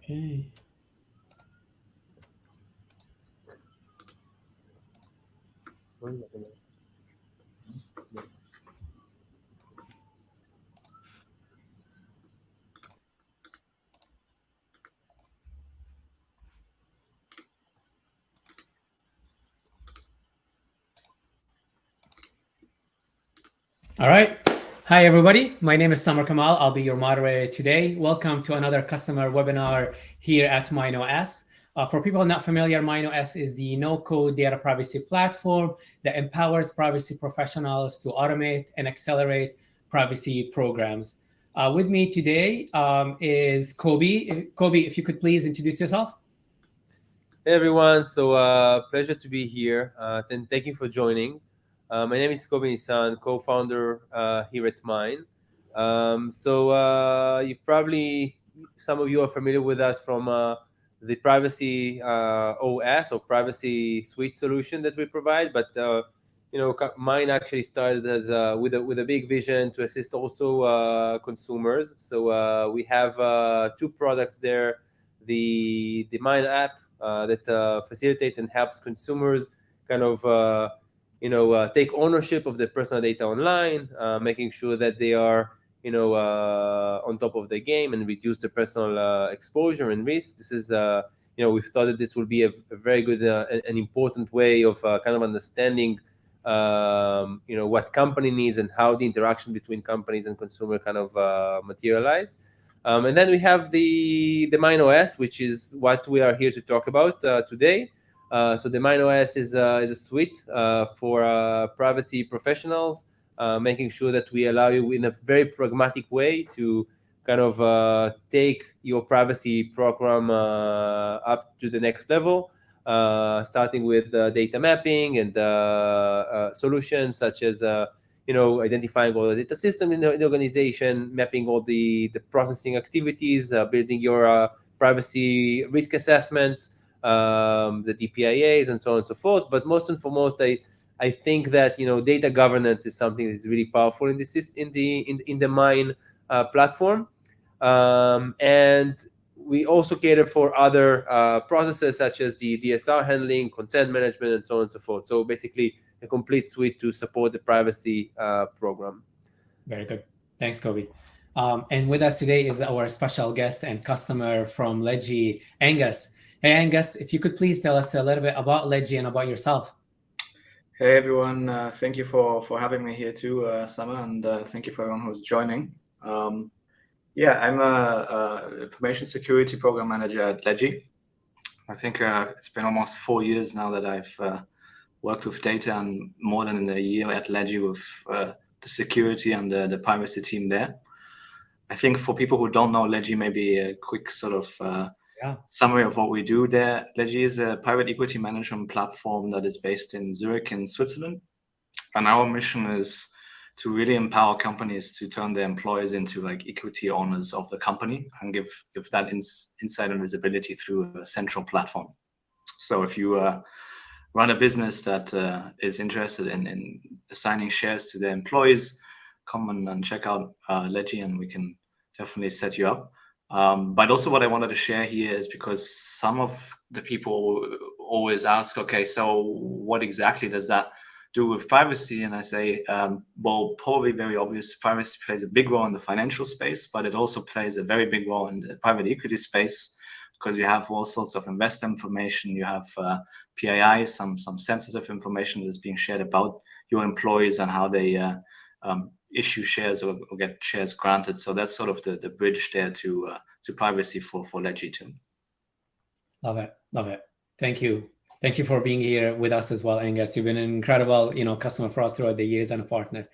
Okay. All right. Hi, everybody. My name is Samar Kamal. I'll be your moderator today. Welcome to another customer webinar here at MineOS. For people not familiar, MineOS is the no-code data privacy platform that empowers privacy professionals to automate and accelerate privacy programs. With me today is Kobi. Kobi, if you could please introduce yourself. Hey everyone, so pleasure to be here. And thank you for joining. My name is Kobi Nissan, co-founder here at Mine. You probably, some of you are familiar with us from the privacy OS or privacy suite solution that we provide. But Mine actually started as with a big vision to assist also consumers. So we have two products there: the Mine app that facilitate and helps consumers kind of take ownership of their personal data online, making sure that they are on top of the game and reduce their personal exposure and risk. This is we've thought that this will be a very good and important way of kind of understanding what company needs and how the interaction between companies and consumer kind of materialize. And then we have the MineOS, which is what we are here to talk about today. So the MineOS is a suite for privacy professionals, making sure that we allow you in a very pragmatic way to kind of take your privacy program up to the next level, starting with data mapping and solutions such as identifying all the data system in the organization, mapping all the processing activities, building your privacy risk assessments, the DPIAs, and so on and so forth. But most and foremost, I think that data governance is something that's really powerful in the Mine platform, and we also cater for other processes such as the DSR handling, consent management, and so on and so forth. So basically, a complete suite to support the privacy program. Very good. Thanks, Kobi. And with us today is our special guest and customer from Ledgy, Aengus. Hey, Aengus, if you could please tell us a little bit about Ledgy and about yourself. Hey, everyone. Thank you for having me here too, Summer, and thank you for everyone who's joining. I'm a information security program manager at Ledgy. I think it's been almost 4 years now that I've worked with data, and more than a year at Ledgy with the security and the privacy team there. I think for people who don't know Ledgy, maybe a quick sort of summary of what we do there. Ledgy is a private equity management platform that is based in Zurich in Switzerland. And our mission is to really empower companies to turn their employees into like equity owners of the company and give that insight and visibility through a central platform. So if you run a business that is interested in assigning shares to their employees, come and check out Ledgy, and we can definitely set you up. But also what I wanted to share here is because some of the people always ask, okay, so what exactly does that do with privacy? And I say, well, probably very obvious, privacy plays a big role in the financial space, but it also plays a very big role in the private equity space, because you have all sorts of investor information, you have PII, some sensitive information that is being shared about your employees and how they issue shares or get shares granted. So that's sort of the bridge there to privacy for Ledgy too. Love it. Thank you for being here with us as well, Aengus. You've been an incredible customer for us throughout the years and a partner.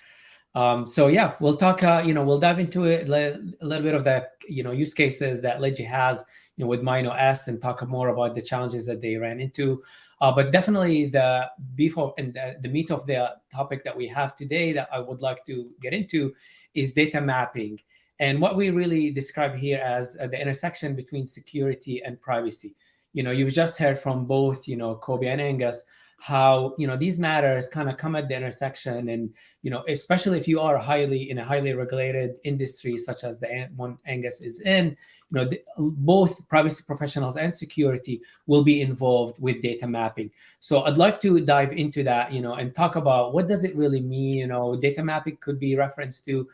So yeah, we'll talk. We'll dive into it, a little bit of the use cases that Ledgy has with MineOS, and talk more about the challenges that they ran into. But definitely the meat of the topic that we have today that I would like to get into is data mapping, and what we really describe here as the intersection between security and privacy. You've just heard from both, Kobi and Aengus, how these matters kind of come at the intersection, and especially if you are in a highly regulated industry such as the one Aengus is in, both privacy professionals and security will be involved with data mapping. So I'd like to dive into that, and talk about what does it really mean. Data mapping could be referenced to,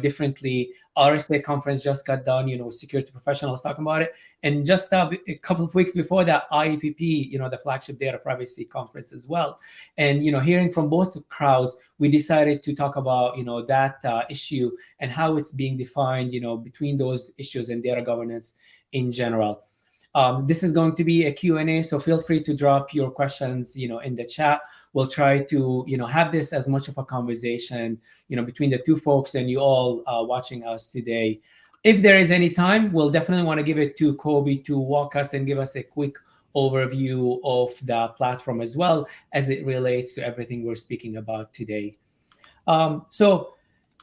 differently. RSA conference just got done, security professionals talking about it. And just a couple of weeks before that, IEPP, the flagship data privacy conference as well. And, hearing from both crowds, we decided to talk about, that issue and how it's being defined, between those issues and data governance in general. This is going to be a Q&A, so feel free to drop your questions, in the chat. We'll try to, have this as much of a conversation, between the two folks and you all watching us today. If there is any time, we'll definitely want to give it to Kobi to walk us and give us a quick overview of the platform as well as it relates to everything we're speaking about today. So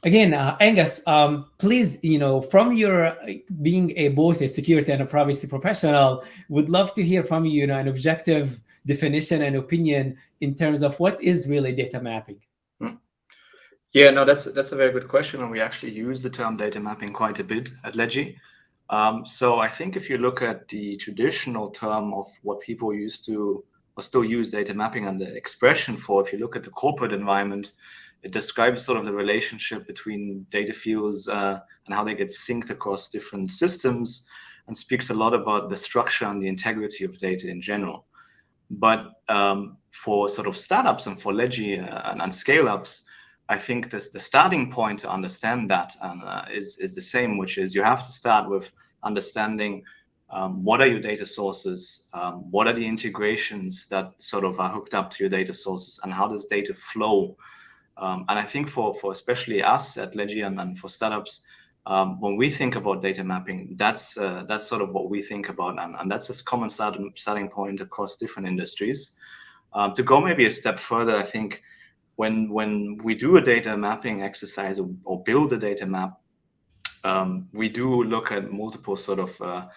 again, Aengus, please, from your being both a security and a privacy professional, would love to hear from you, an objective definition and opinion in terms of what is really data mapping. Yeah, no, that's a very good question, and we actually use the term data mapping quite a bit at Ledgy. So I think if you look at the traditional term of what people used to or still use data mapping and the expression for, if you look at the corporate environment, it describes sort of the relationship between data fields and how they get synced across different systems, and speaks a lot about the structure and the integrity of data in general. But for sort of startups and for Ledgy and scale-ups, I think the starting point to understand that is the same, which is you have to start with understanding what are your data sources, what are the integrations that sort of are hooked up to your data sources, and how does data flow. And I think for especially us at Ledgy and for startups, when we think about data mapping, that's sort of what we think about, and that's a common starting point across different industries. To go maybe a step further, I think when we do a data mapping exercise or build a data map, we do look at multiple sort of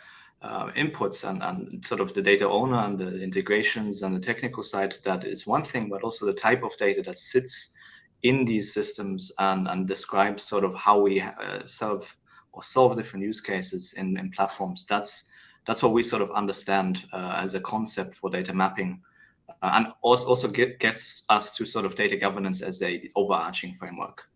inputs and sort of the data owner and the integrations and the technical side. That is one thing, but also the type of data that sits in these systems and describes sort of how we solve different use cases in platforms. That's what we sort of understand as a concept for data mapping, and also gets us to sort of data governance as a overarching framework.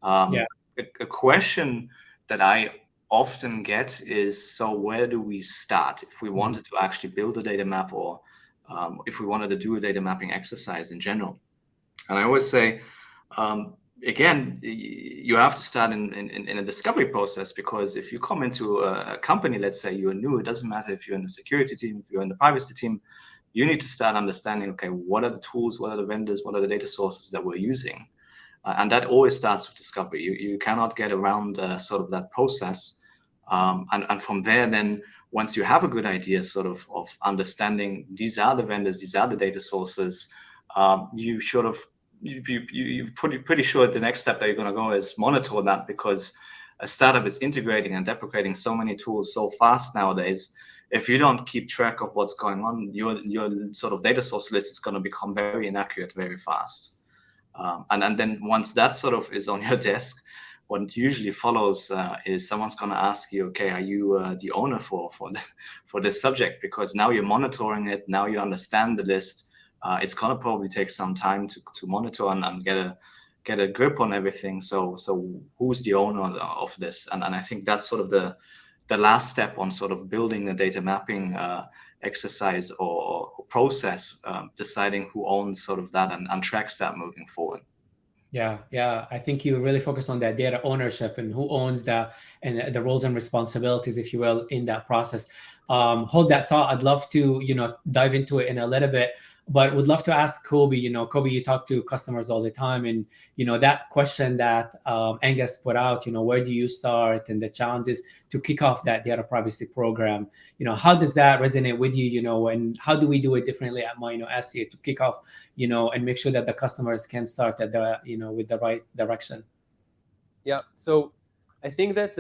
A question that I often get is, so where do we start if we wanted to actually build a data map, or if we wanted to do a data mapping exercise in general? And I always say, again, you have to start in a discovery process, because if you come into a company, let's say you're new, it doesn't matter if you're in the security team, if you're in the privacy team, you need to start understanding, okay, what are the tools, what are the vendors, what are the data sources that we're using? And that always starts with discovery. You cannot get around sort of that process. And from there, then once you have a good idea sort of understanding these are the vendors, these are the data sources, you sort of, you're pretty sure the next step that you're going to go is monitor that, because a startup is integrating and deprecating so many tools so fast nowadays. If you don't keep track of what's going on, your sort of data source list is going to become very inaccurate very fast. And then once that sort of is on your desk, what usually follows is someone's going to ask you, okay, are you the owner for this subject? Because now you're monitoring it, now you understand the list. It's going to probably take some time to monitor and get a grip on everything. So who's the owner of this? And I think that's sort of the last step on sort of building a data mapping exercise or process, deciding who owns sort of that and tracks that moving forward. Yeah. I think you really focus on that data ownership and who owns that and the roles and responsibilities, if you will, in that process. Hold that thought. I'd love to, dive into it in a little bit, but would love to ask Kobi. Kobi, you talk to customers all the time, and that question that Aengus put out, where do you start, and the challenges to kick off that data privacy program. How does that resonate with you? And how do we do it differently at MineOS here to kick off, and make sure that the customers can start at the, with the right direction? Yeah. So I think that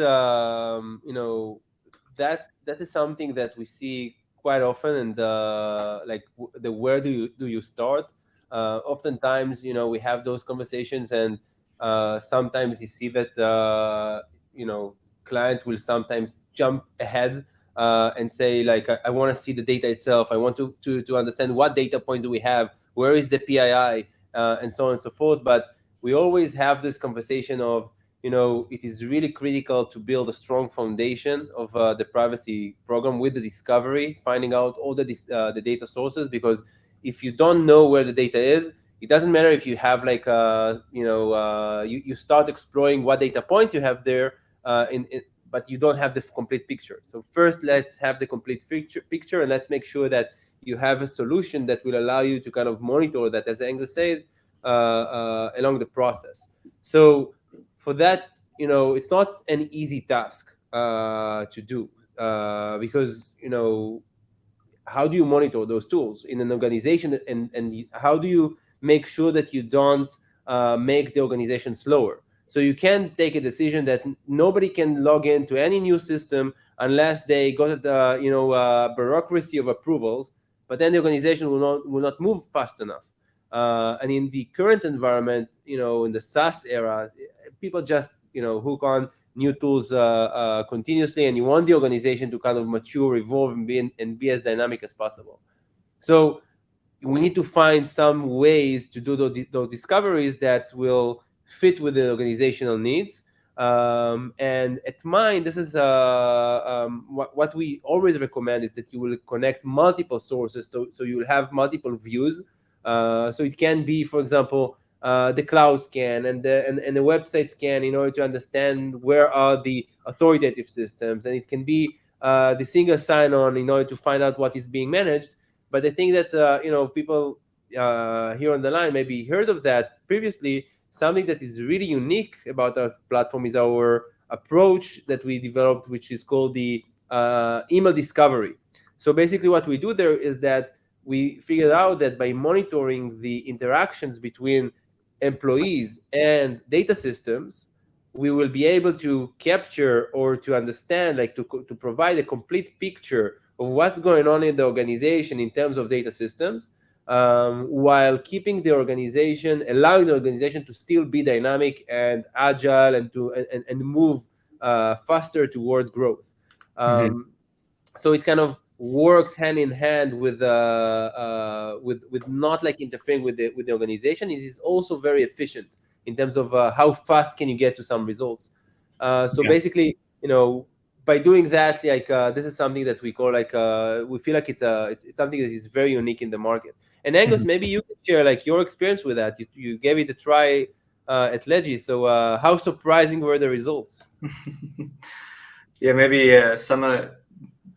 that is something that we see quite often, and where do you start? Oftentimes, we have those conversations, and sometimes you see that client will sometimes jump ahead and say, like, I want to see the data itself. I want to understand what data point do we have, where is the PII, and so on and so forth. But we always have this conversation of, it is really critical to build a strong foundation of the privacy program with the discovery, finding out all the data sources, because if you don't know where the data is, it doesn't matter if you have like you start exploring what data points you have there, but you don't have the complete picture. So first, let's have the complete picture, and let's make sure that you have a solution that will allow you to kind of monitor that, as Aengus said, along the process. So for that, it's not an easy task to do, because how do you monitor those tools in an organization, and how do you make sure that you don't make the organization slower? So you can take a decision that nobody can log into any new system unless they got the bureaucracy of approvals, but then the organization will not move fast enough. And in the current environment, in the SaaS era, people just hook on new tools continuously, and you want the organization to kind of mature, evolve, and be as dynamic as possible. So we need to find some ways to do those discoveries that will fit with the organizational needs. And at Mine, this is what we always recommend, is that you will connect multiple sources, so you will have multiple views. So it can be, for example, the cloud scan and the website scan, in order to understand where are the authoritative systems, and it can be the single sign-on in order to find out what is being managed. But I think that people here on the line maybe heard of that previously. Something that is really unique about our platform is our approach that we developed, which is called the email discovery. So basically what we do there is that we figured out that by monitoring the interactions between employees and data systems, we will be able to capture or to understand, like to provide a complete picture of what's going on in the organization in terms of data systems, while keeping the organization, allowing the organization to still be dynamic and agile, and to move faster towards growth. So it kind of works hand in hand with not like interfering with the organization. It is also very efficient in terms of how fast can you get to some results. Basically, by doing that, like this is something that we call like we feel like it's something that is very unique in the market. And Aengus, maybe you could share like your experience with that. You gave it a try at Ledgy. So how surprising were the results? Yeah, maybe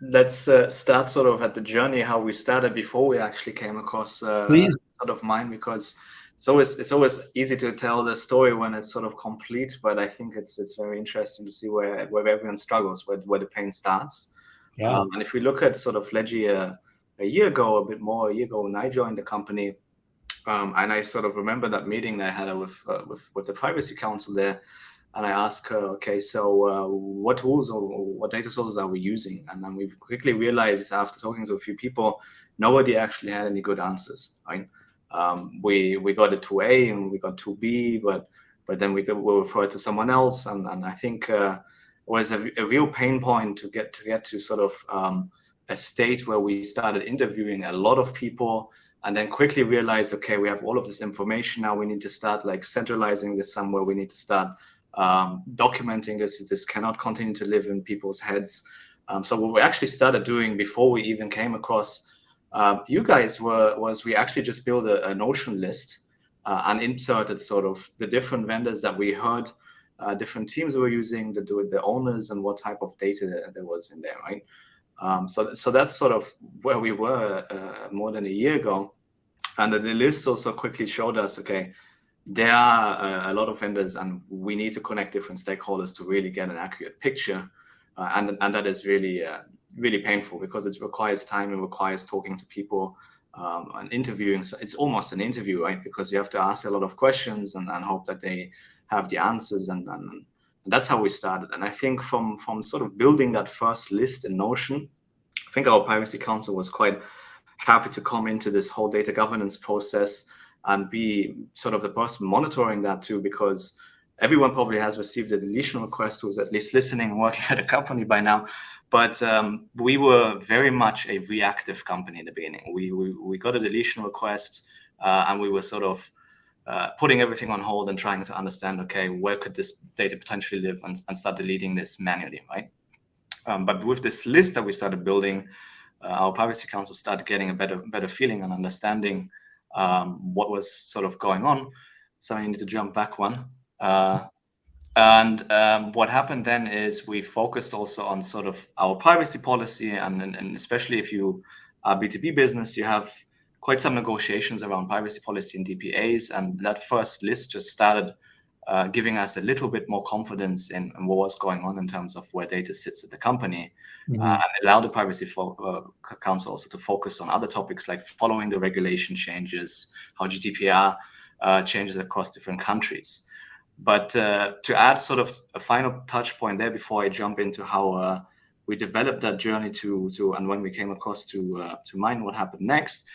let's start sort of at the journey, how we started before we actually came across sort of Mine, because it's always easy to tell the story when it's sort of complete, but I think it's very interesting to see where everyone struggles, where the pain starts. Yeah. And if we look at sort of Ledgy a year ago, when I joined the company, and I sort of remember that meeting I had with the privacy council there. And I asked her, okay, so what tools or what data sources are we using? And then we quickly realized, after talking to a few people, nobody actually had any good answers. Right? We got a 2A and we got 2B, but then we referred to someone else. And I think it was a real pain point to get to sort of a state where we started interviewing a lot of people, and then quickly realized, okay, we have all of this information now. We need to start like centralizing this somewhere. We need to start documenting this. This cannot continue to live in people's heads. So what we actually started doing before we even came across you guys was we actually just built a Notion list and inserted sort of the different vendors that we heard, different teams were using, the owners, and what type of data there was in there, right? So that's sort of where we were more than a year ago. And the list also quickly showed us, okay, there are a lot of vendors, and we need to connect different stakeholders to really get an accurate picture. And that is really, really painful, because it requires time, it requires talking to people and interviewing. So it's almost an interview, right? Because you have to ask a lot of questions and hope that they have the answers. And that's how we started. And I think from sort of building that first list in Notion, I think our privacy council was quite happy to come into this whole data governance process and be sort of the person monitoring that too, because everyone probably has received a deletion request who's at least listening and working at a company by now. But we were very much a reactive company in the beginning. We got a deletion request, and we were sort of putting everything on hold and trying to understand, okay, where could this data potentially live, and start deleting this manually, right? But with this list that we started building, our privacy council started getting a better feeling and understanding what was sort of going on. So I need to jump back one. And what happened then is we focused also on sort of our privacy policy, and especially if you are B2B business, you have quite some negotiations around privacy policy and DPAs. And that first list just started giving us a little bit more confidence in what was going on in terms of where data sits at the company, and allow the privacy council also to focus on other topics like following the regulation changes, how GDPR changes across different countries. But to add sort of a final touch point there before I jump into how we developed that journey to and when we came across to Mine, what happened next,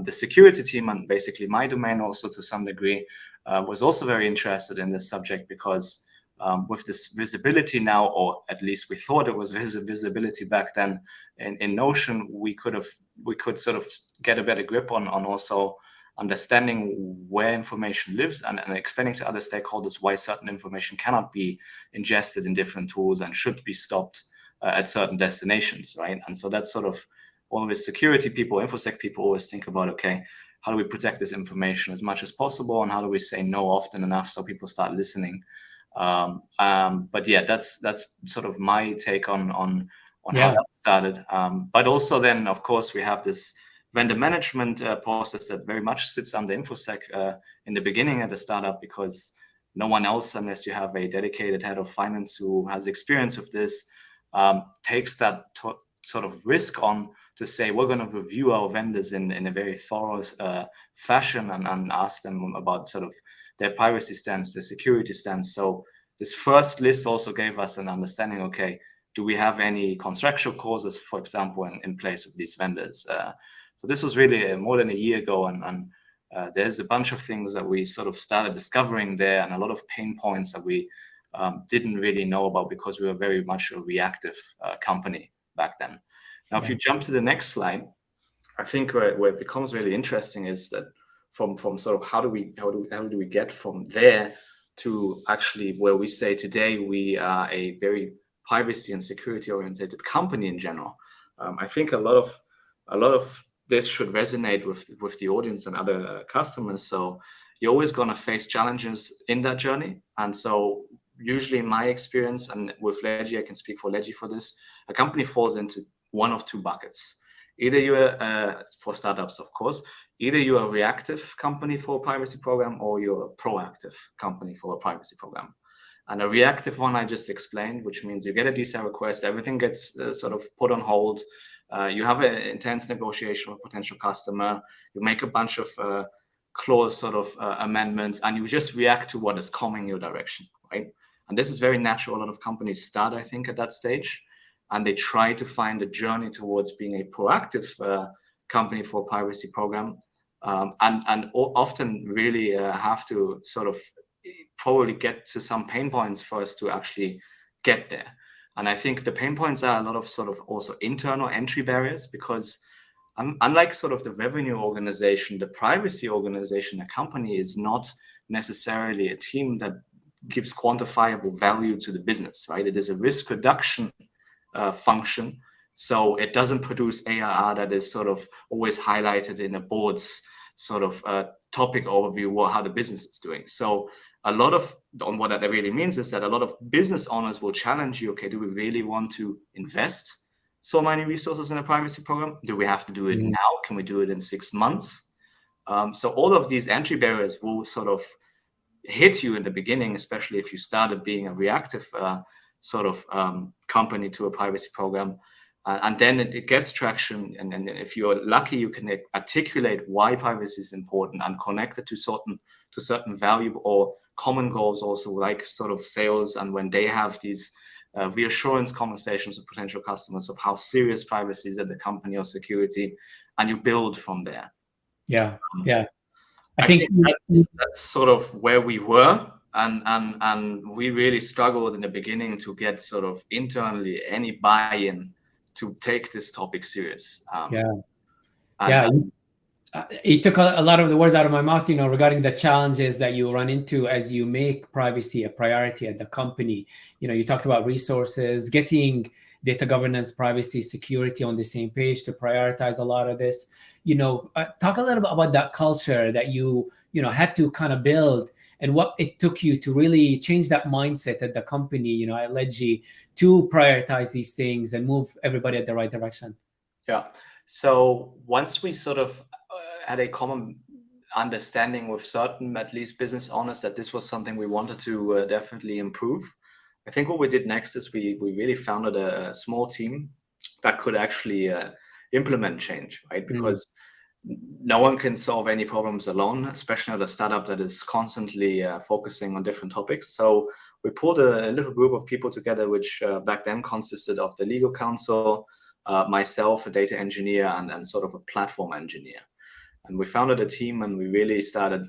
the security team, and basically my domain also to some degree, was also very interested in this subject, because with this visibility now, or at least we thought it was visibility back then in Notion, we could sort of get a better grip on also understanding where information lives, and explaining to other stakeholders why certain information cannot be ingested in different tools and should be stopped at certain destinations, right? And so that's sort of all of the security people, InfoSec people always think about, okay, how do we protect this information as much as possible, and how do we say no often enough so people start listening? But yeah, that's sort of my take on how that started. But also then, of course, we have this vendor management process that very much sits under InfoSec in the beginning at the startup, because no one else, unless you have a dedicated head of finance who has experience with this, takes that sort of risk on to say, we're going to review our vendors in a very thorough fashion and ask them about sort of their privacy stance, their security stance. So this first list also gave us an understanding, okay, do we have any contractual clauses, for example, in place with these vendors? So this was really more than a year ago, and there's a bunch of things that we sort of started discovering there, and a lot of pain points that we didn't really know about, because we were very much a reactive company back then. Now, if you jump to the next slide, I think where it becomes really interesting is that from sort of how do we get from there to actually where we say today we are a very privacy and security oriented company in general. I think a lot of this should resonate with the audience and other customers. So you're always going to face challenges in that journey. And so usually in my experience, and with Ledgy, I can speak for Ledgy for this, a company falls into one of two buckets. Either you're, for startups, of course, either you're a reactive company for a privacy program, or you're a proactive company for a privacy program. And a reactive one I just explained, which means you get a DSA request, everything gets sort of put on hold. You have an intense negotiation with a potential customer. You make a bunch of clause sort of amendments, and you just react to what is coming your direction, right? And this is very natural. A lot of companies start, I think, at that stage, and they try to find a journey towards being a proactive company for a privacy program, and often really have to sort of probably get to some pain points first to actually get there. And I think the pain points are a lot of sort of also internal entry barriers, because unlike sort of the revenue organization, the privacy organization, a company is not necessarily a team that gives quantifiable value to the business, right? It is a risk reduction function. So it doesn't produce ARR that is sort of always highlighted in a board's sort of topic overview, how the business is doing. So a lot of what that really means is that a lot of business owners will challenge you. Okay, do we really want to invest so many resources in a privacy program? Do we have to do it now? Can we do it in 6 months? So all of these entry barriers will sort of hit you in the beginning, especially if you started being a reactive sort of company to a privacy program. And then it gets traction. And then if you're lucky, you can articulate why privacy is important and connect it to certain value or common goals also, like sort of sales. And when they have these reassurance conversations with potential customers of how serious privacy is at the company or security, and you build from there. Yeah. I think that's sort of where we were. And we really struggled in the beginning to get sort of internally any buy-in to take this topic serious. It took a lot of the words out of my mouth, regarding the challenges that you run into as you make privacy a priority at the company. You talked about resources, getting data governance, privacy, security on the same page to prioritize a lot of this. Talk a little bit about that culture that you had to kind of build, and what it took you to really change that mindset at the company, at Ledgy, to prioritize these things and move everybody at the right direction. Yeah. So once we sort of had a common understanding with certain, at least business owners, that this was something we wanted to definitely improve, I think what we did next is we really founded a small team that could actually implement change, right? Because no one can solve any problems alone, especially at a startup that is constantly focusing on different topics. So we pulled a little group of people together, which back then consisted of the legal counsel, myself, a data engineer, and sort of a platform engineer. And we founded a team, and we really started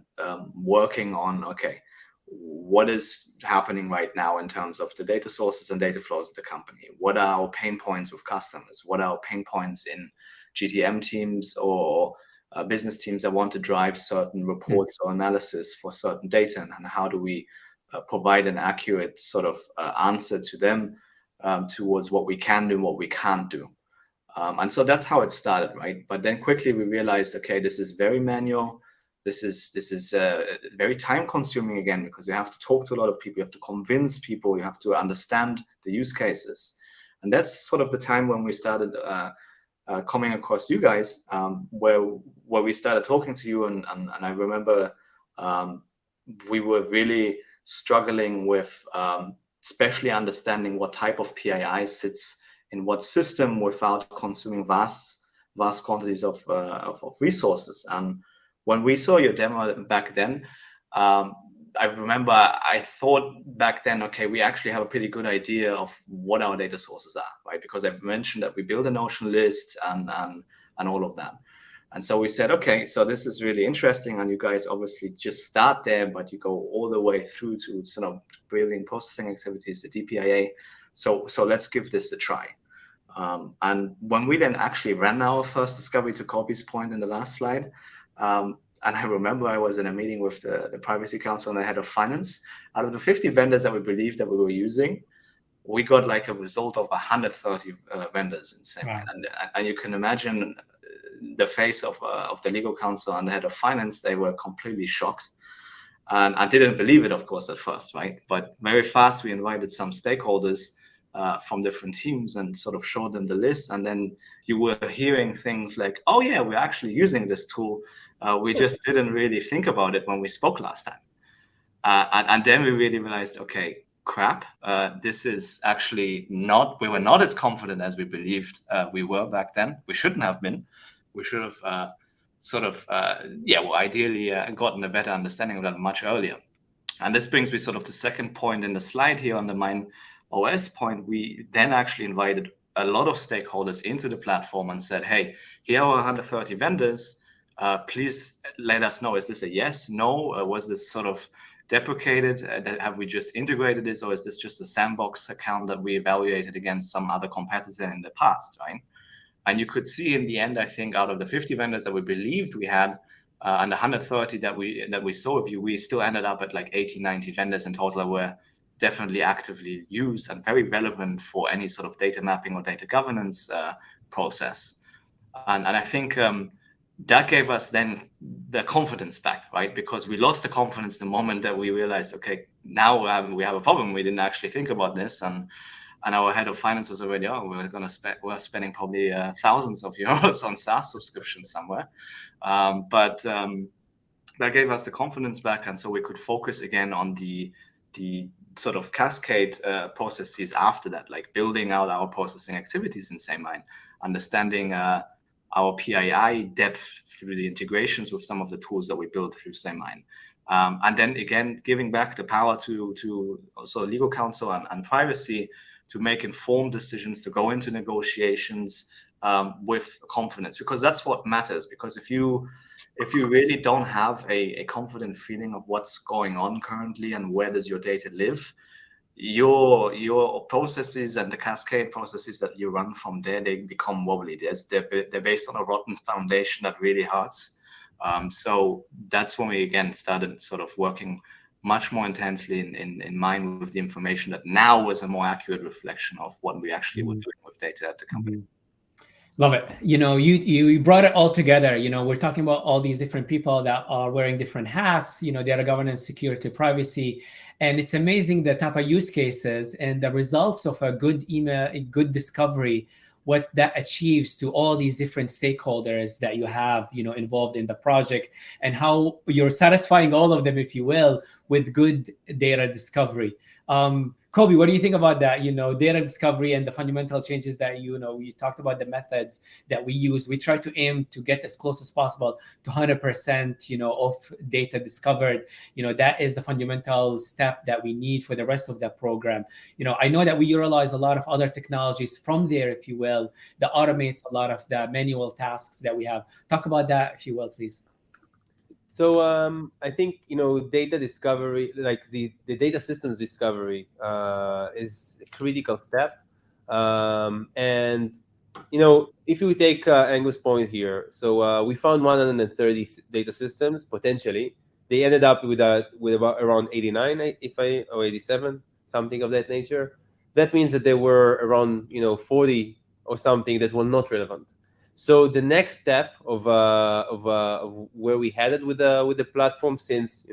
working on, okay, what is happening right now in terms of the data sources and data flows of the company? What are our pain points with customers? What are our pain points in GTM teams or business teams that want to drive certain reports or analysis for certain data? And how do we provide an accurate sort of answer to them towards what we can do and what we can't do? And so that's how it started, right? But then quickly we realized, okay, this is very manual. This is very time consuming again, because you have to talk to a lot of people, you have to convince people, you have to understand the use cases. And that's sort of the time when we started coming across you guys, where we started talking to you. And I remember we were really struggling with especially understanding what type of PII sits in what system without consuming vast quantities of resources. And when we saw your demo back then, I remember I thought back then, okay, we actually have a pretty good idea of what our data sources are, right? Because I've mentioned that we build a Notion list and all of that. And so we said, okay, so this is really interesting. And you guys obviously just start there, but you go all the way through to sort of building processing activities, the DPIA. So let's give this a try. And when we then actually ran our first discovery, to Kobi's point in the last slide, and I remember I was in a meeting with the Privacy Council and the head of finance. Out of the 50 vendors that we believed that we were using, we got like a result of 130 vendors in same. Wow. And you can imagine the face of the legal counsel and the head of finance. They were completely shocked. And I didn't believe it, of course, at first, right? But very fast, we invited some stakeholders from different teams and sort of showed them the list. And then you were hearing things like, oh yeah, we're actually using this tool. We just didn't really think about it when we spoke last time. And then we really realized, okay, crap, this is actually not, we were not as confident as we believed we were back then. We shouldn't have been. We should have ideally gotten a better understanding of that much earlier. And this brings me sort of to the second point in the slide here on the MineOS point. We then actually invited a lot of stakeholders into the platform and said, hey, here are 130 vendors. Please let us know, is this a yes, no? Was this sort of deprecated? Have we just integrated this? Or is this just a sandbox account that we evaluated against some other competitor in the past, right? And you could see in the end, I think, out of the 50 vendors that we believed we had, and the 130 that we saw of you, we still ended up at like 80, 90 vendors in total that were definitely actively used and very relevant for any sort of data mapping or data governance process. And I think that gave us then the confidence back, right? Because we lost the confidence the moment that we realized, okay, now we have a problem. We didn't actually think about this. And our head of finance was already, we're spending probably thousands of euros on SaaS subscriptions somewhere. But that gave us the confidence back. And so we could focus again on the sort of cascade processes after that, like building out our processing activities in SameMine, understanding our PII depth through the integrations with some of the tools that we built through SameMine. And then again, giving back the power to also legal counsel and privacy to make informed decisions, to go into negotiations, with confidence, because that's what matters. Because if you really don't have a confident feeling of what's going on currently and where does your data live, your processes and the cascade processes that you run from there, they become wobbly. They're based on a rotten foundation that really hurts. So that's when we again started sort of working much more intensely in mind with the information that now was a more accurate reflection of what we actually were doing with data at the company. Love it. You brought it all together. We're talking about all these different people that are wearing different hats, data governance, security, privacy. And it's amazing the type of use cases and the results of a good email, a good discovery, what that achieves to all these different stakeholders that you have, involved in the project, and how you're satisfying all of them, if you will, with good data discovery. Kobi, what do you think about that? Data discovery and the fundamental changes that you talked about, the methods that we use. We try to aim to get as close as possible to 100%, of data discovered. That is the fundamental step that we need for the rest of the program. I know that we utilize a lot of other technologies from there, if you will, that automates a lot of the manual tasks that we have. Talk about that, if you will, please. So I think data discovery, like the data systems discovery, is a critical step. And if you take Aengus' point here, so we found 130 data systems potentially. They ended up with about around 89, or 87, something of that nature. That means that there were around 40 or something that were not relevant. So the next step of where we headed with the platform, since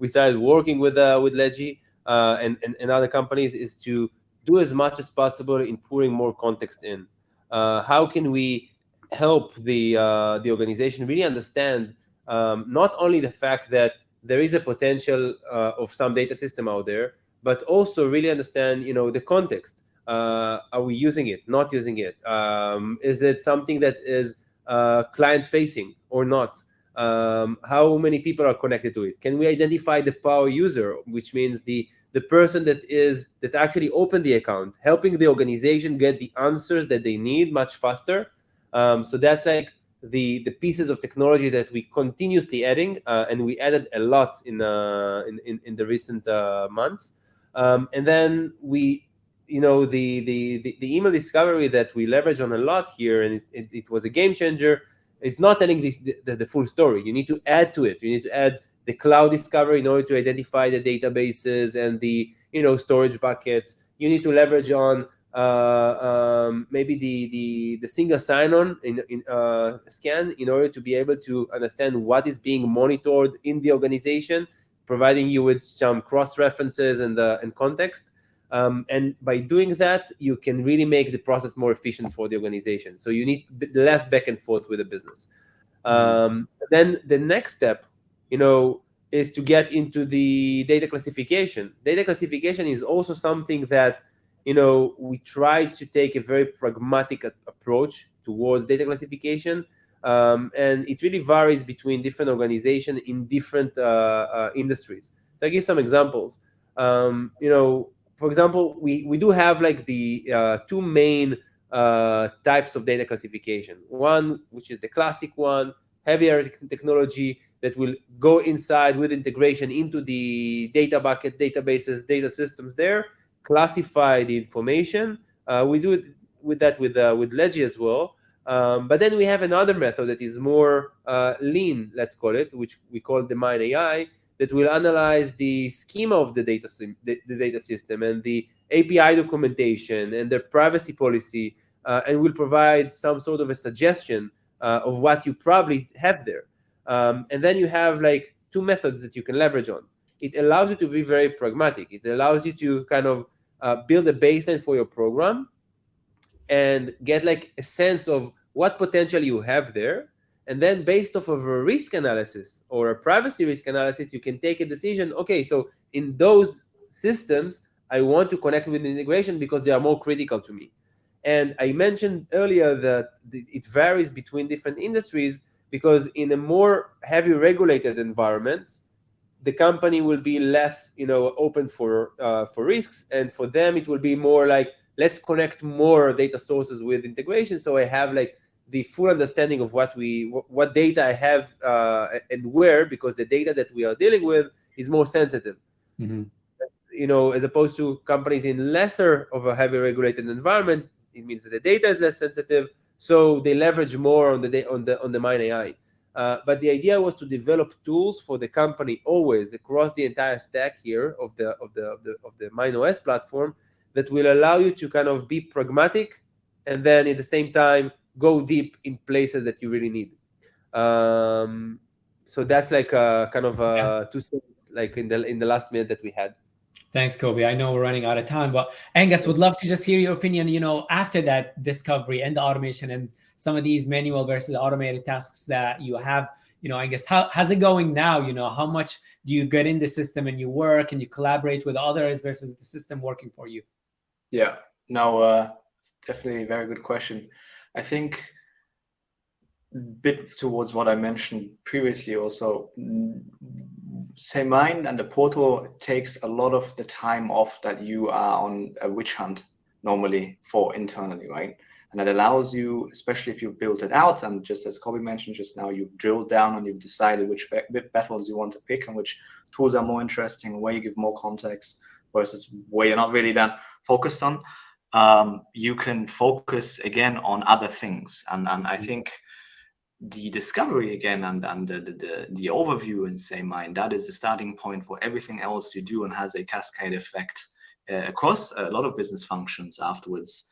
we started working with Ledgy and other companies, is to do as much as possible in pouring more context in. How can we help the organization really understand not only the fact that there is a potential of some data system out there, but also really understand the context. Are we using it, not using it? Is it something that is client facing or not? How many people are connected to it? Can we identify the power user, which means the person that actually opened the account, helping the organization get the answers that they need much faster? So that's like the pieces of technology that we continuously adding, and we added a lot in the recent months. And then we the email discovery that we leverage on a lot here, and it was a game changer, is not telling the full story. You need to add to it. You need to add the cloud discovery in order to identify the databases and the storage buckets. You need to leverage on maybe the single sign-on in scan in order to be able to understand what is being monitored in the organization, providing you with some cross-references and context. And by doing that, you can really make the process more efficient for the organization. So you need less back and forth with the business. Then the next step, is to get into the data classification. Data classification is also something that, we try to take a very pragmatic approach towards data classification. And it really varies between different organizations in different industries. So I'll give some examples. For example, we do have like the two main types of data classification. One, which is the classic one, heavier technology that will go inside with integration into the data bucket, databases, data systems there, classify the information. We do it with Ledgy as well. But then we have another method that is more lean, let's call it, which we call the MineAI, that will analyze the schema of the data system and the API documentation and the privacy policy, and will provide some sort of a suggestion of what you probably have there. And then you have like two methods that you can leverage on. It allows you to be very pragmatic. It allows you to kind of build a baseline for your program and get like a sense of what potential you have there. And then based off of a risk analysis or a privacy risk analysis, you can take a decision. Okay, so in those systems, I want to connect with the integration because they are more critical to me. And I mentioned earlier that it varies between different industries, because in a more heavy regulated environments, the company will be less, open for risks, and for them it will be more like let's connect more data sources with integration, so I have like the full understanding of what data I have and where, because the data that we are dealing with is more sensitive. As opposed to companies in lesser of a heavy regulated environment, it means that the data is less sensitive, so they leverage more on the MineAI. But the idea was to develop tools for the company always across the entire stack here of the MineOS platform that will allow you to kind of be pragmatic and then at the same time go deep in places that you really need. So that's like a kind of two cents, like in the last minute that we had. Thanks, Kobi. I know we're running out of time, but Aengus, would love to just hear your opinion, after that discovery and the automation and some of these manual versus automated tasks that you have, Aengus, how's it going now? How much do you get in the system and you work and you collaborate with others versus the system working for you? Yeah, no, definitely a very good question. I think a bit towards what I mentioned previously also, SayMine and the portal takes a lot of the time off that you are on a witch hunt normally for internally, right? And that allows you, especially if you've built it out, and just as Kobi mentioned just now, you've drilled down and you've decided which battles you want to pick and which tools are more interesting, where you give more context versus where you're not really that focused on. You can focus again on other things. And I think the discovery again and the overview in SayMine, that is the starting point for everything else you do and has a cascade effect across a lot of business functions afterwards.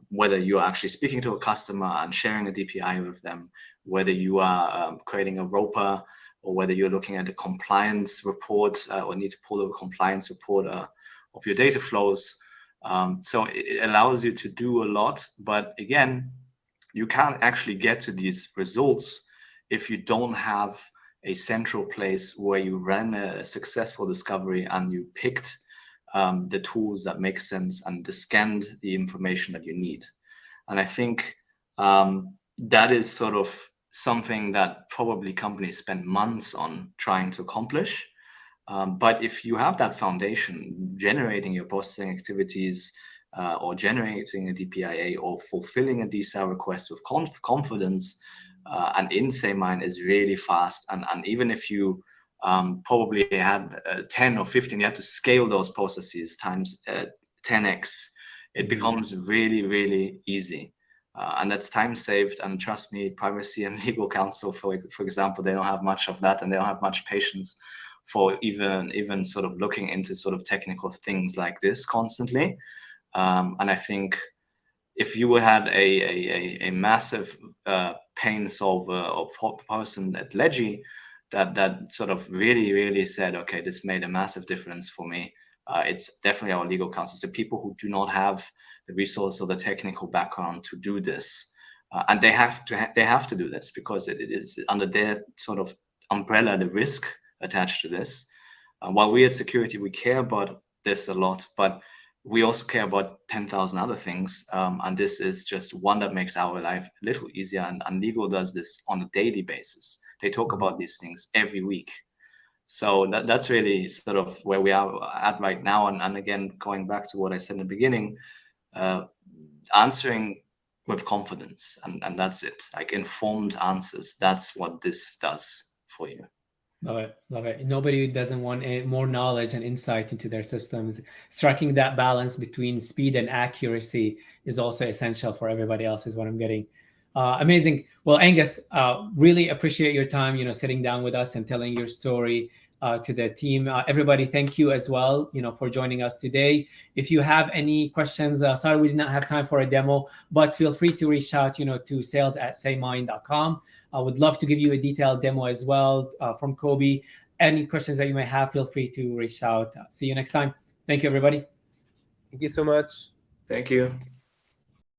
Whether you are actually speaking to a customer and sharing a DPI with them, whether you are creating a ROPA, or whether you're looking at a compliance report or need to pull a compliance report of your data flows. So it allows you to do a lot, but again, you can't actually get to these results if you don't have a central place where you ran a successful discovery and you picked the tools that make sense and scanned the information that you need. And I think that is sort of something that probably companies spend months on trying to accomplish. But if you have that foundation, generating your processing activities or generating a DPIA or fulfilling a DSAL request with confidence, and in SayMine is really fast. And even if you probably had 10 or 15, you have to scale those processes times 10x. It becomes really, really easy. And that's time saved. And trust me, privacy and legal counsel, for example, they don't have much of that, and they don't have much patience for even sort of looking into sort of technical things like this constantly. And I think if you had a massive pain solver or person at Ledgy that sort of really said, okay, this made a massive difference for me, it's definitely our legal counsel. So people who do not have the resource or the technical background to do this, and they have to do this because it is under their sort of umbrella, the risk attached to this. While we at security, we care about this a lot, but we also care about 10,000 other things. And this is just one that makes our life a little easier. And legal does this on a daily basis. They talk about these things every week. So that's really sort of where we are at right now. And again, going back to what I said in the beginning, answering with confidence. And that's it. Like informed answers. That's what this does for you. Love it. Love it. Nobody doesn't want more knowledge and insight into their systems. Striking that balance between speed and accuracy is also essential for everybody else, is what I'm getting. Amazing. Well, Aengus, really appreciate your time, sitting down with us and telling your story to the team. Everybody, thank you as well, for joining us today. If you have any questions, sorry we did not have time for a demo, but feel free to reach out, to sales@saymine.com. I would love to give you a detailed demo as well from Kobi. Any questions that you may have, feel free to reach out. See you next time. Thank you, everybody. Thank you so much. Thank you.